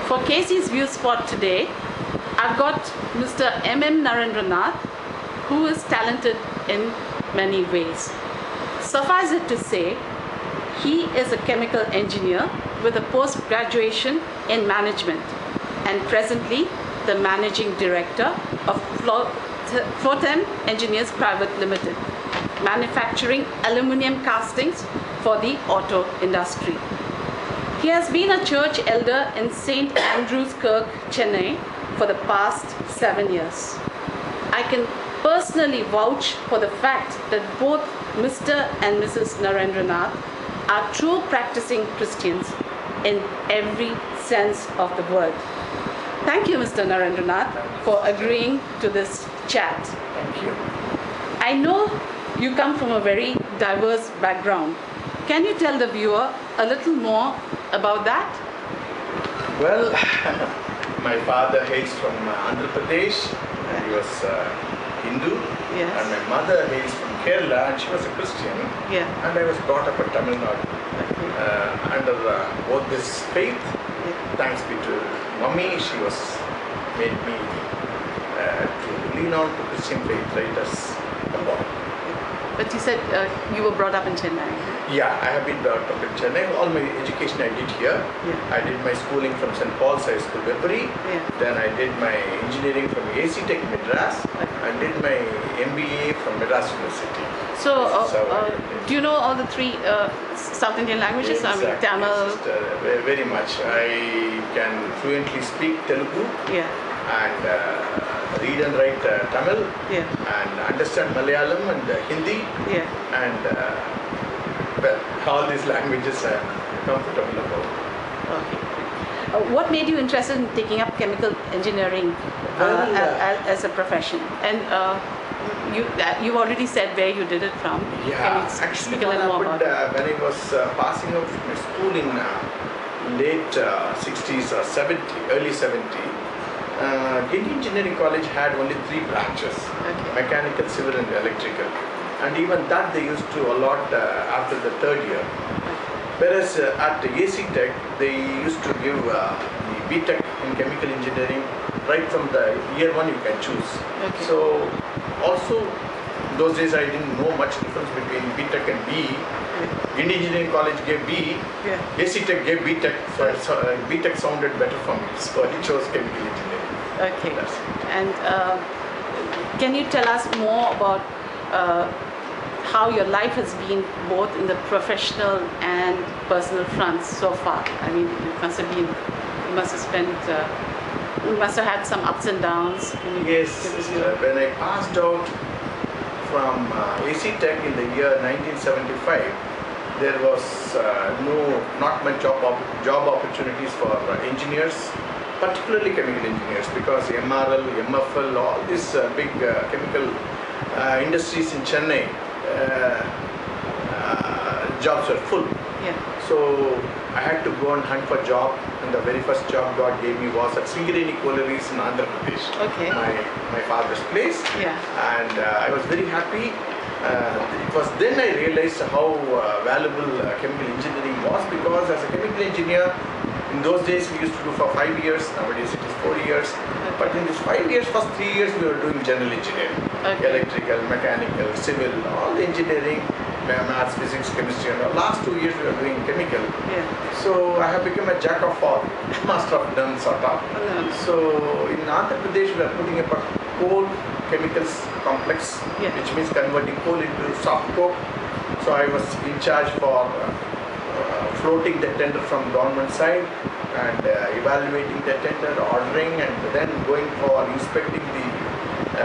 For KayCee's ViewSpot today, I've got Mr. M.M.Narendranath, who is talented in many ways. Suffice it to say, he is a chemical engineer with a post-graduation in management and presently the managing director of Floatherm Engineers Private Limited, manufacturing aluminium castings for the auto industry. He has been a church elder in St. Andrew's Kirk, Chennai for the past 7 years. I can personally vouch for the fact that both Mr. and Mrs. Narendranath are true practicing Christians in every sense of the word. Thank you, Mr. Narendranath, for agreeing to this chat. Thank you. I know you come from a very diverse background. Can you tell the viewer a little more about that? Well, my father hails from Andhra Pradesh. He was Hindu. Yes. And my mother hails from Kerala, and she was a Christian. Yeah. And I was brought up in Tamil Nadu. Okay. Under both this faith. Yeah. Thanks be to Mummy, she was made me to lean on to Christian faith right as a boy. But you said you were brought up in Chennai. Yeah, I have been brought up in Chennai. All my education I did here. Yeah. I did my schooling from St. Paul's High School, Vepuri. Yeah. Then I did my engineering from AC Tech Madras. I did my MBA from Madras University. So, do you know all the three South Indian languages? Exactly. I mean, Tamil. Just, very much. I can fluently speak Telugu. Yeah. And read and write Tamil. Yeah. And understand Malayalam and Hindi. Yeah. And well, all these languages I am comfortable about. Okay. What made you interested in taking up chemical engineering as a profession? And you already said where you did it from. Yeah, Can you actually speak a little more about it? when I was passing out from my school in late 60s or 70, early 70, Indian Engineering College had only 3 branches, Okay. mechanical, civil and electrical. And even that they used to allot after the 3rd year. Whereas at AC Tech, they used to give the B.Tech in chemical engineering right from the year 1 you can choose. Okay. So also those days I didn't know much difference between B.Tech and B. Indian Engineering College gave B, Yeah. AC Tech gave B.Tech, so B.Tech sounded better for me, so I chose chemical engineering. Okay. That's it. And can you tell us more about how your life has been both in the professional and personal fronts so far? I mean, you must have had some ups and downs. Yes, when I passed out from AC Tech in the year 1975, there was not much job opportunities for engineers, particularly chemical engineers, because MRL, MFL, all these big chemical industries in Chennai, jobs were full. Yeah. So I had to go and hunt for a job, and the very first job God gave me was at Singareni Collieries in Andhra Pradesh, Okay. my father's place. Yeah. And I was very happy. It was then I realized how valuable chemical engineering was, because as a chemical engineer, in those days we used to do for 5 years, nowadays it is 4 years. Okay. But in these 5 years, first 3 years we were doing general engineering, Okay. electrical, mechanical, civil, all the engineering, maths, physics, chemistry, and the last 2 years we were doing chemical. Yeah. So I have become a jack of all, master of none sort of. So in Andhra Pradesh we are putting up a coal chemicals complex, Yeah. which means converting coal into soft coke. So I was in charge for floating the tender from government side and evaluating the tender, ordering, and then going for inspecting the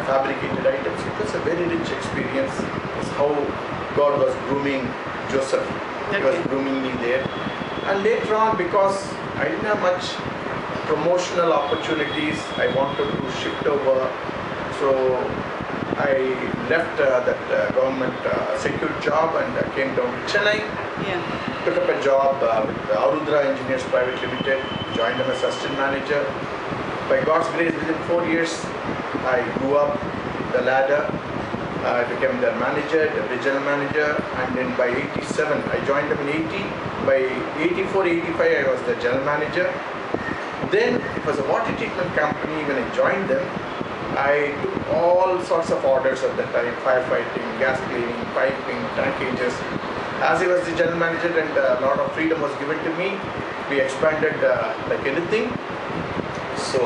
fabricated items. It was a very rich experience. It's how God was grooming Joseph. He was Okay. grooming me there. And later on, because I didn't have much promotional opportunities, I wanted to shift over. So I left that government secured job and came down to Chennai. Yeah. Took up a job with Arudra Engineers Private Limited, joined them as assistant manager. By God's grace, within 4 years, I grew up the ladder. I became their manager, the regional manager, and then by 87, I joined them in 80. By 84, 85, I was the general manager. Then it was a water treatment company. When I joined them, I took all sorts of orders at that time: firefighting, gas cleaning, piping, tankages. As I was the general manager and a lot of freedom was given to me, we expanded like anything. So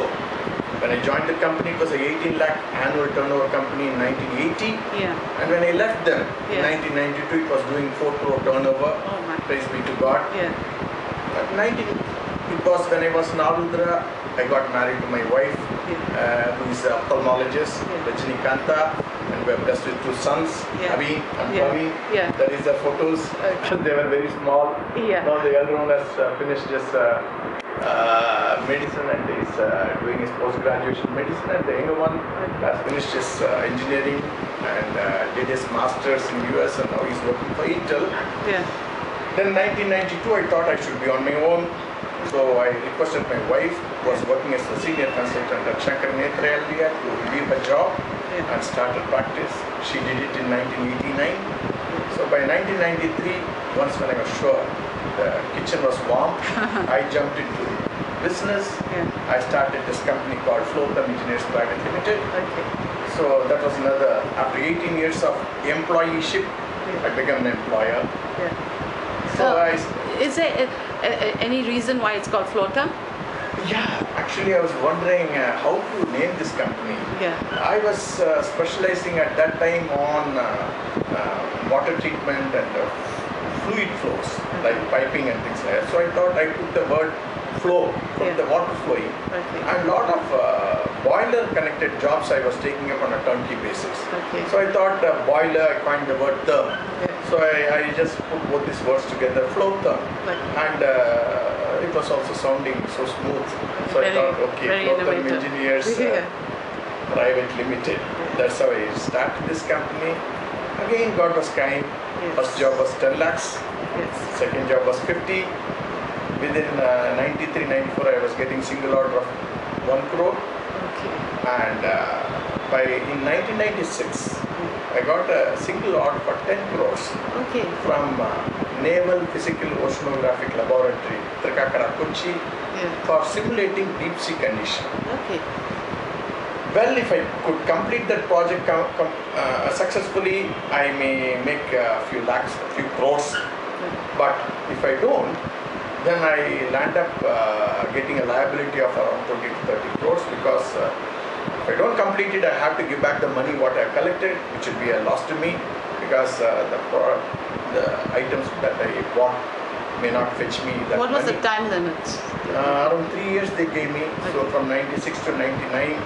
when I joined the company, it was a 18 lakh annual turnover company in 1980. Yeah. And when I left them in Yeah. 1992, it was doing 4 crore turnover. Oh my. Praise be to God. Yeah. But it was when I was in Arundra, I got married to my wife, who is an ophthalmologist, Rajnikanta, and we are blessed with 2 sons, Abhi and Pavi. Yeah. That is the photos. Okay. They were very small. Yeah. Now the elder one has finished his medicine and is doing his post-graduation medicine, and the younger one has finished his engineering and did his master's in US, and now he's working for Intel. Yeah. Then 1992, I thought I should be on my own. So I requested my wife, who was working as a senior consultant at Shankar Netralaya, to leave her job and start a practice. She did it in 1989. So by 1993, once when I was sure the kitchen was warm, I jumped into business. I started this company called Floatherm Engineers Private Limited. Okay. So that was another, after 18 years of employeeship, I became an employer. So is there any reason why it's called Floatherm? Yeah, actually I was wondering how to name this company. Yeah. I was specializing at that time on water treatment and fluid flows, like piping and things like that. So I thought I took the word flow from the water flowing. Okay. And a lot of boiler connected jobs I was taking up on a turnkey basis. Okay. So I thought boiler, I coined the word term. So I just put both these words together, Floatherm. And it was also sounding so smooth. So I thought, okay, Floatherm Engineers Private Limited. That's how I started this company. Again, God was kind. First job was 10 lakhs. Second job was 50. Within 93, 94, I was getting single order of 1 crore. And in 1996, I got a single order for 10 crores from Naval Physical Oceanographic Laboratory, Trikakara, Kochi, for simulating deep sea condition. Well, if I could complete that project successfully, I may make a few lakhs, a few crores. But if I don't, then I land up getting a liability of around 20 to 30 crores, because if I don't complete it, I have to give back the money what I collected, which would be a loss to me, because the items that I bought may not fetch me that What was money. the time limit? Around 3 years they gave me. So from 96 to 99,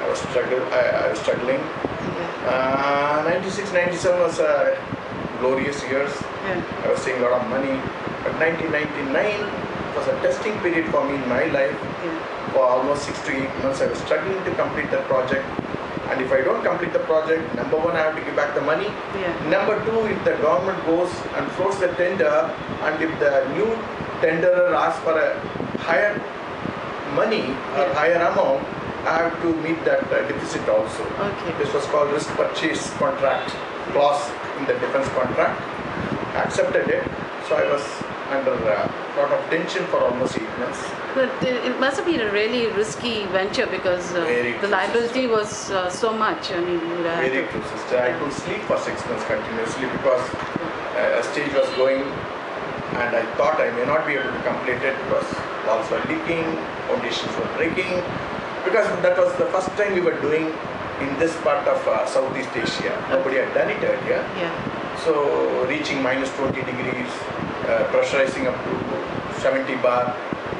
I was struggling. 96, 97 was glorious years. I was saving a lot of money. But 1999 was a testing period for me in my life. For almost 6 to 8 months, I was struggling to complete that project. And if I don't complete the project, number one, I have to give back the money. Number two, if the government goes and floats the tender, and if the new tenderer asks for a higher money or higher amount, I have to meet that deficit also. This was called risk purchase contract clause in the defense contract. I accepted it. So I was under a lot of tension for almost 8 months. But it must have been a really risky venture, because the liability was so much. I mean, very true, sister. I couldn't sleep for 6 months continuously, because a stage was going and I thought I may not be able to complete it, because walls were leaking, foundations were breaking, because that was the first time we were doing in this part of Southeast Asia. Nobody had done it earlier. So reaching minus 20 degrees, pressurizing up to 70 bar,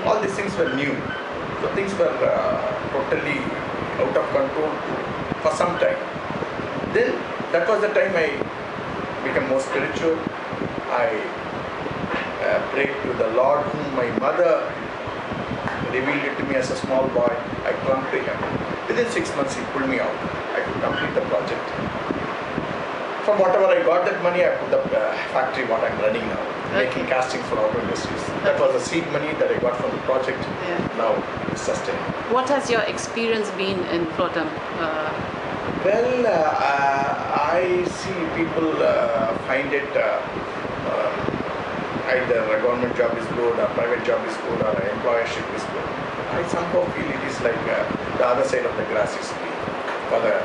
all these things were new. So things were totally out of control for some time. Then that was the time I became more spiritual. I prayed to the Lord, whom my mother revealed it to me as a small boy. I clung to him. Within 6 months he pulled me out. I could complete the project. From whatever I got that money, I put the factory what I'm running now, making castings for auto industries. That was the seed money that I got from the project. Now it's sustained. What has your experience been in Floatherm? Well, I see people find it either a government job is good, or private job is good, or employership is good. I somehow feel it is like the other side of the grass is green for the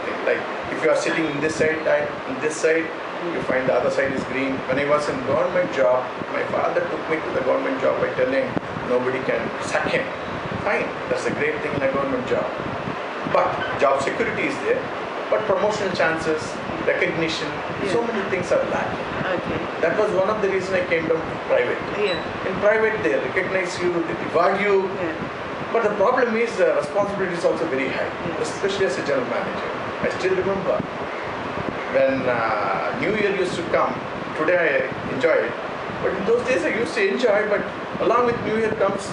thing. Like if you are sitting in this side, you find the other side is green. When I was in government job, my father took me to the government job by telling nobody can sack him. Fine, that's a great thing in a government job. But job security is there, but promotional chances, recognition, so many things are lacking. Okay. That was one of the reasons I came down to private. Yeah. In private, they recognize you, they reward you. Yeah. But the problem is the responsibility is also very high, especially as a general manager. I still remember when New Year used to come. Today I enjoy it, but in those days I used to enjoy. But along with New Year comes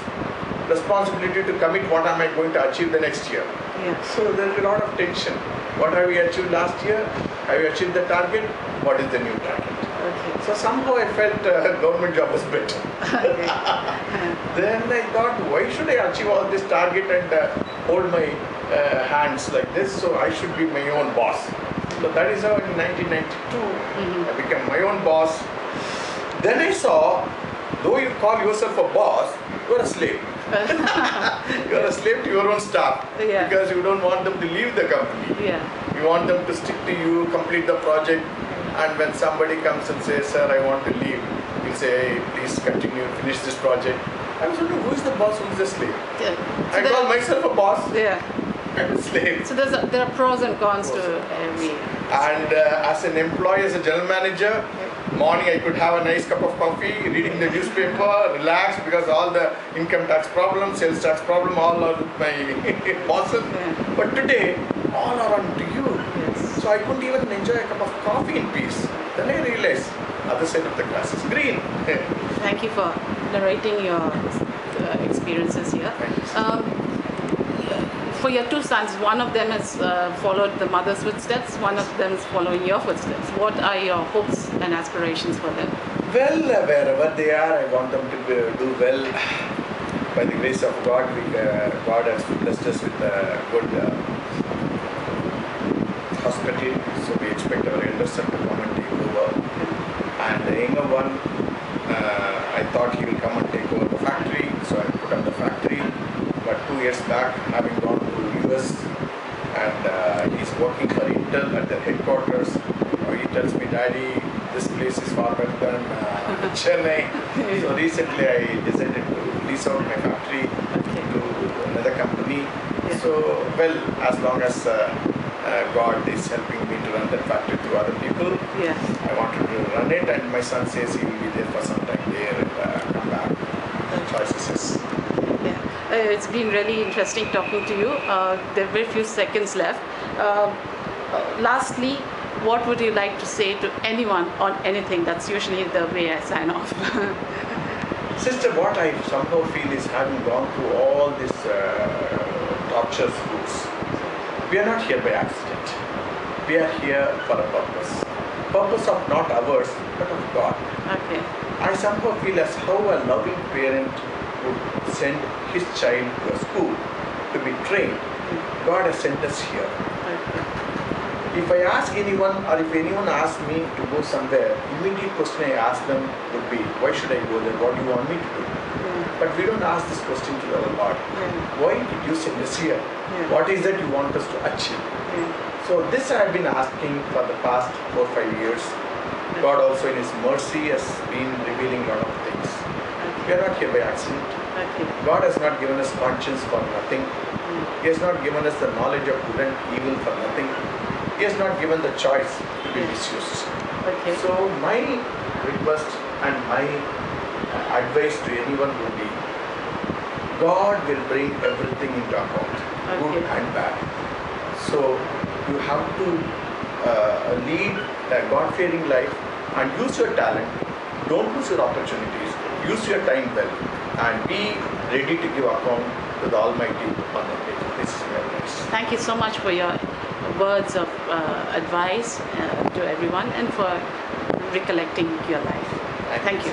responsibility to commit what am I going to achieve the next year. Yeah. So there is a lot of tension. What have we achieved last year? Have we achieved the target? What is the new target? Okay. So somehow I felt government job was better. Okay. Then I thought, why should I achieve all this target and hold my hands like this? So I should be my own boss. So that is how in 1992 I became my own boss. Then I saw, though you call yourself a boss, you are a slave. You are a slave to your own staff because you don't want them to leave the company. Yeah. You want them to stick to you, complete the project. And when somebody comes and says, sir, I want to leave, you'll say, hey, please continue, finish this project. I was wondering, who is the boss, who is the slave? Yeah. So I call myself a boss. Yeah. I'm a slave. So there are pros and cons to every. And as an employee, as a general manager, morning I could have a nice cup of coffee, reading the newspaper, relax, because all the income tax problem, sales tax problem, all are with my bosses. Yeah. But today, all are on to you. Yes. So I couldn't even enjoy a cup of coffee in peace. Then I realized, other side of the glass is green. Thank you for narrating your experiences here. For your two sons, one of them has followed the mother's footsteps, one of them is following your footsteps. What are your hopes and aspirations for them? Well, wherever they are, I want them to do well. By the grace of God, God has blessed us with a good hospital, so we expect our elder son to come and take over. And the younger one, I thought he will come and take over the factory, so I put up the factory. But 2 years back, having gone to US, and he's working for Intel at their headquarters, he tells me, Daddy, this place is far better than Chennai. So recently I decided to lease out my factory to another company. Yeah. So, well, as long as God is helping me to run that factory to other people, I wanted to run it, and my son says he will be there for some time there and come back. Choices is. It's been really interesting talking to you. There are very few seconds left. Lastly, what would you like to say to anyone on anything? That's usually the way I sign off. Sister, what I somehow feel is, having gone through all these torturous routes, we are not here by accident. We are here for a purpose. Purpose of not ours, but of God. Okay. I somehow feel as how a loving parent would send his child to a school to be trained. God has sent us here. Okay. If I ask anyone, or if anyone asks me to go somewhere, immediate question I ask them would be, why should I go there? What do you want me to do? But we don't ask this question to our Lord. Why did you send us here? What is that you want us to achieve? So this I have been asking for the past 4 or 5 years. God also in His mercy has been revealing a lot of things. We are not here by accident. God has not given us conscience for nothing. He has not given us the knowledge of good and evil for nothing. He has not given the choice to be misused. So my request and my advice to anyone would be, God will bring everything into account, good and bad. So you have to lead a God-fearing life and use your talent. Don't lose your opportunities. Use your time well and be ready to give account to the Almighty on the day. This is my advice. Thank you so much for your words of advice to everyone and for recollecting your life. Thank you.